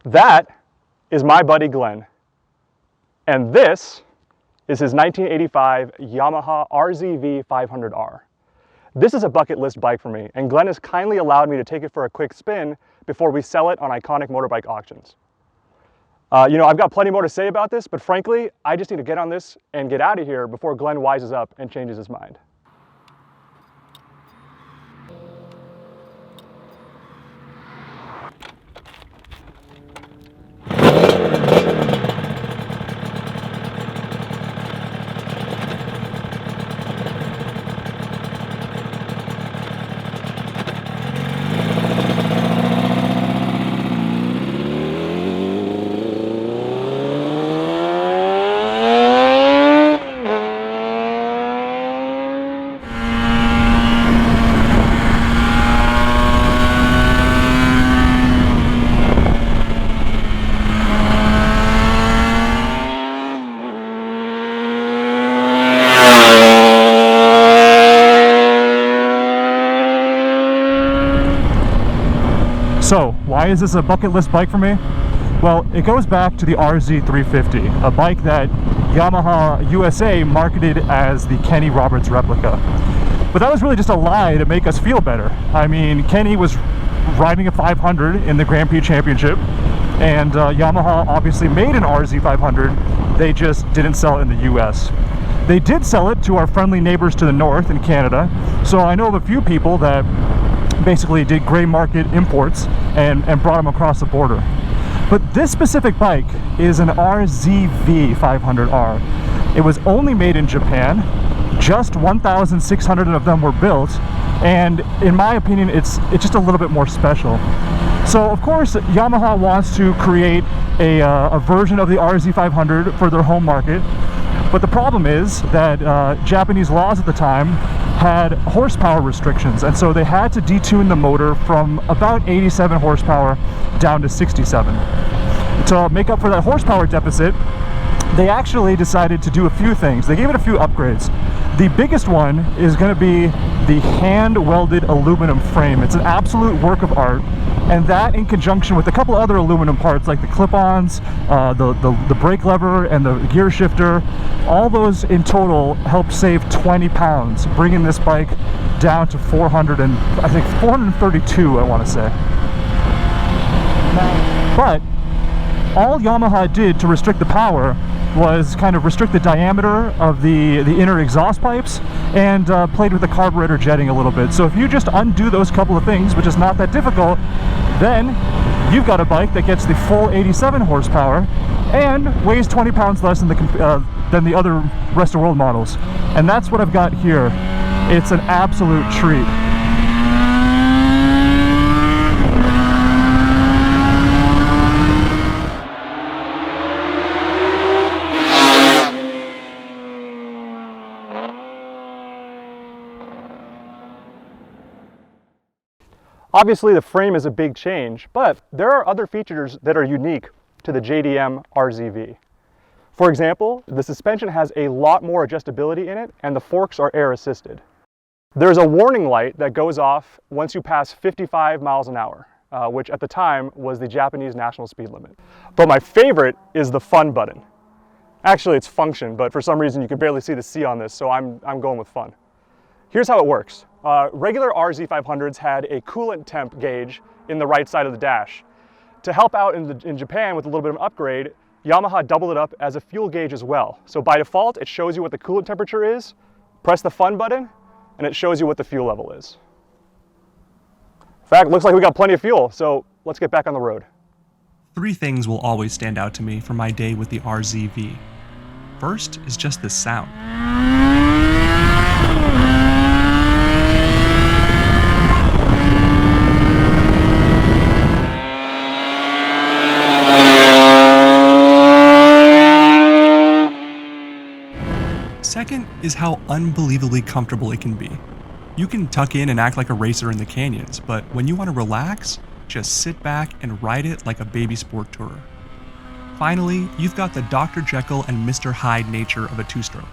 That is my buddy Glenn. And this is his 1985 Yamaha RZV500R. This is a bucket list bike for me, and Glenn has kindly allowed me to take it for a quick spin before we sell it on Iconic Motorbike Auctions. You know, I've got plenty more to say about this, but frankly, I just need to get on this and get out of here before Glenn wises up and changes his mind. So, why is this a bucket list bike for me? Well, it goes back to the RZ350, a bike that Yamaha USA marketed as the Kenny Roberts replica. But that was really just a lie to make us feel better. I mean, Kenny was riding a 500 in the Grand Prix Championship, and Yamaha obviously made an RZ500, they just didn't sell it in the US. They did sell it to our friendly neighbors to the north in Canada, so I know of a few people that basically did gray market imports and brought them across the border. But this specific bike is an RZV500R. It was only made in Japan, just 1,600 of them were built, and in my opinion it's just a little bit more special. So of course Yamaha wants to create a version of the RZ500 for their home market, but the problem is that Japanese laws at the time had horsepower restrictions, and so they had to detune the motor from about 87 horsepower down to 67. To make up for that horsepower deficit, they actually decided to do a few things. They gave it a few upgrades. The biggest one is going to be the hand-welded aluminum frame. It's an absolute work of art, and that in conjunction with a couple other aluminum parts like the clip-ons, the brake lever, and the gear shifter, all those in total help save 20 pounds, bringing this bike down to 432, I want to say. But all Yamaha did to restrict the power was kind of restrict the diameter of the inner exhaust pipes and played with the carburetor jetting a little bit. So if you just undo those couple of things, which is not that difficult, then you've got a bike that gets the full 87 horsepower and weighs 20 pounds less than the other rest of world models. And that's what I've got here. It's an absolute treat. Obviously the frame is a big change, but there are other features that are unique to the JDM RZV. For example, the suspension has a lot more adjustability in it, and the forks are air assisted. There's a warning light that goes off once you pass 55 miles an hour, which at the time was the Japanese national speed limit. But my favorite is the fun button. Actually it's function, but for some reason you can barely see the C on this, so I'm going with fun. Here's how it works. Regular RZ500s had a coolant temp gauge in the right side of the dash. To help out in Japan with a little bit of an upgrade, Yamaha doubled it up as a fuel gauge as well. So by default, it shows you what the coolant temperature is, press the fun button, and it shows you what the fuel level is. In fact, looks like we got plenty of fuel, so let's get back on the road. Three things will always stand out to me from my day with the RZV. First is just the sound. Second is how unbelievably comfortable it can be. You can tuck in and act like a racer in the canyons, but when you want to relax, just sit back and ride it like a baby sport tourer. Finally, you've got the Dr. Jekyll and Mr. Hyde nature of a two-stroke.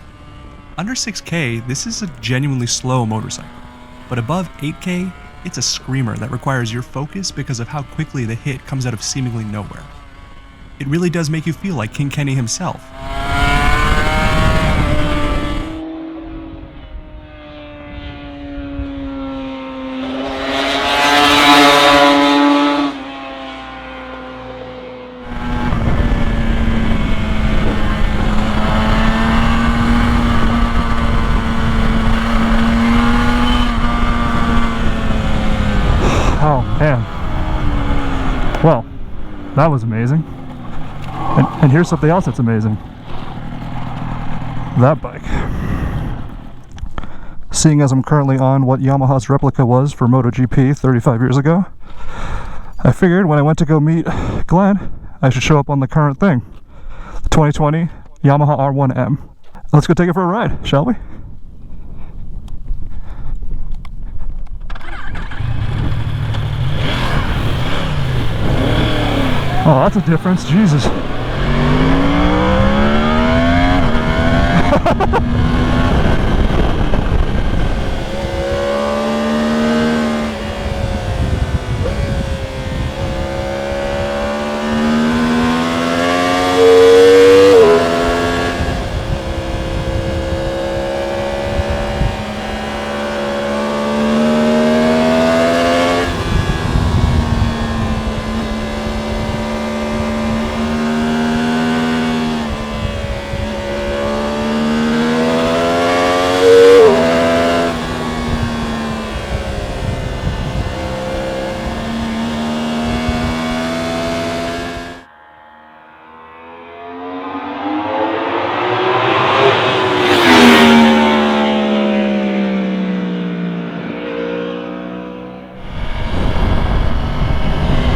Under 6K, this is a genuinely slow motorcycle, but above 8K, it's a screamer that requires your focus because of how quickly the hit comes out of seemingly nowhere. It really does make you feel like King Kenny himself. Oh man, well, that was amazing. And here's something else that's amazing. That bike. Seeing as I'm currently on what Yamaha's replica was for MotoGP 35 years ago, I figured when I went to go meet Glenn, I should show up on the current thing. The 2020 Yamaha R1M. Let's go take it for a ride, shall we? Oh, that's a difference, Jesus.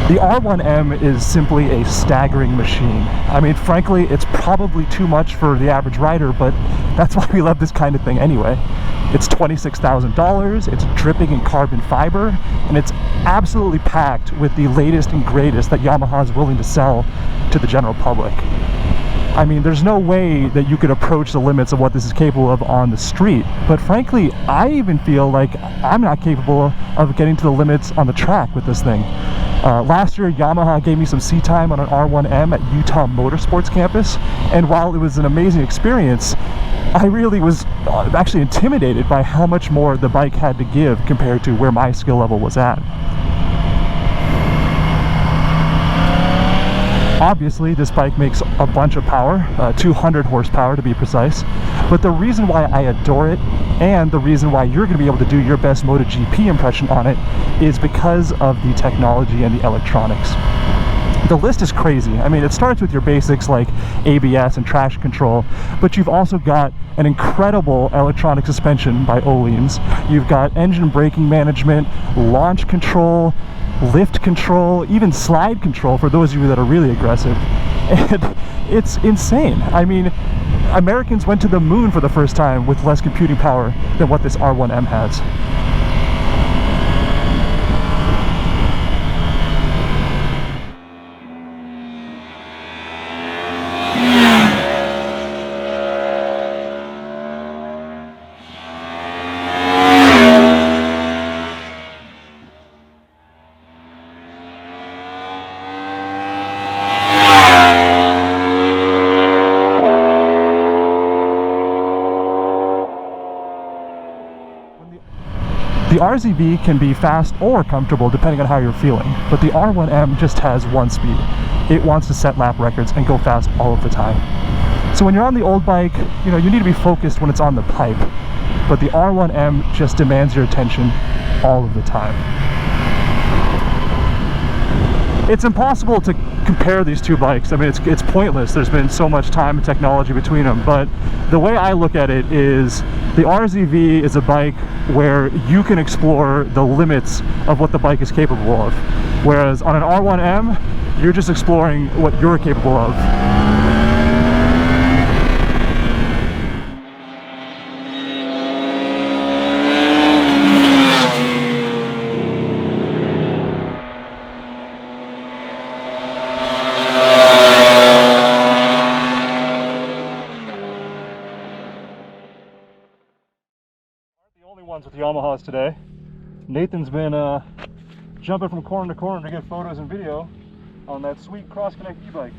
The R1M is simply a staggering machine. I mean, frankly, it's probably too much for the average rider, but that's why we love this kind of thing anyway. It's $26,000, it's dripping in carbon fiber, and it's absolutely packed with the latest and greatest that Yamaha is willing to sell to the general public. I mean, there's no way that you could approach the limits of what this is capable of on the street, but frankly, I even feel like I'm not capable of getting to the limits on the track with this thing. Last year, Yamaha gave me some seat time on an R1M at Utah Motorsports campus, and while it was an amazing experience, I really was actually intimidated by how much more the bike had to give compared to where my skill level was at. Obviously, this bike makes a bunch of power, 200 horsepower to be precise, but the reason why I adore it and the reason why you're going to be able to do your best MotoGP impression on it is because of the technology and the electronics. The list is crazy. I mean, it starts with your basics like ABS and traction control, but you've also got an incredible electronic suspension by Öhlins. You've got engine braking management, launch control, lift control, even slide control for those of you that are really aggressive. And it's insane. I mean, Americans went to the moon for the first time with less computing power than what this R1M has. The RZV can be fast or comfortable depending on how you're feeling, but the R1M just has one speed. It wants to set lap records and go fast all of the time. So when you're on the old bike, you need to be focused when it's on the pipe, but the R1M just demands your attention all of the time. It's impossible to compare these two bikes. I mean, it's pointless. There's been so much time and technology between them, but the way I look at it is the RZV is a bike where you can explore the limits of what the bike is capable of, whereas on an R1M, you're just exploring what you're capable of. With the Yamahas today. Nathan's been jumping from corner to corner to get photos and video on that sweet cross-connect e-bike.